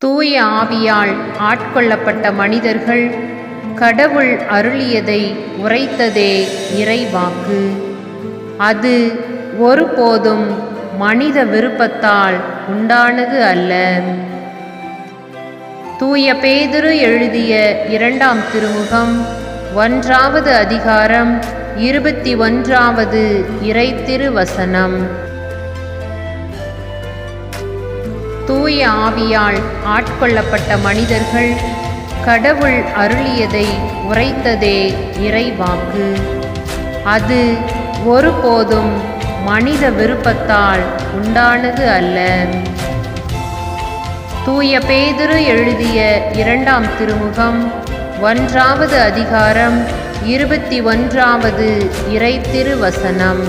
தூய ஆவியால் ஆட்கொள்ளப்பட்ட மனிதர்கள் கடவுள் அருளியதை உரைத்ததே இறைவாக்கு. அது ஒருபோதும் மனித விருப்பத்தால் உண்டானது அல்ல. தூய பேதுரு எழுதிய 2ஆம் திருமுகம் 1வது அதிகாரம் 21வது இறைத்திருவசனம். தூய ஆவியால் ஆட்கொள்ளப்பட்ட மனிதர்கள் கடவுள் அருளியதை உரைத்ததே இறைவாக்கு. அது ஒருபோதும் மனித விருப்பத்தால் உண்டானது அல்ல. தூய பேதுரு எழுதிய 2ஆம் திருமுகம் 1வது அதிகாரம் 21வது இறைத்திருவசனம்.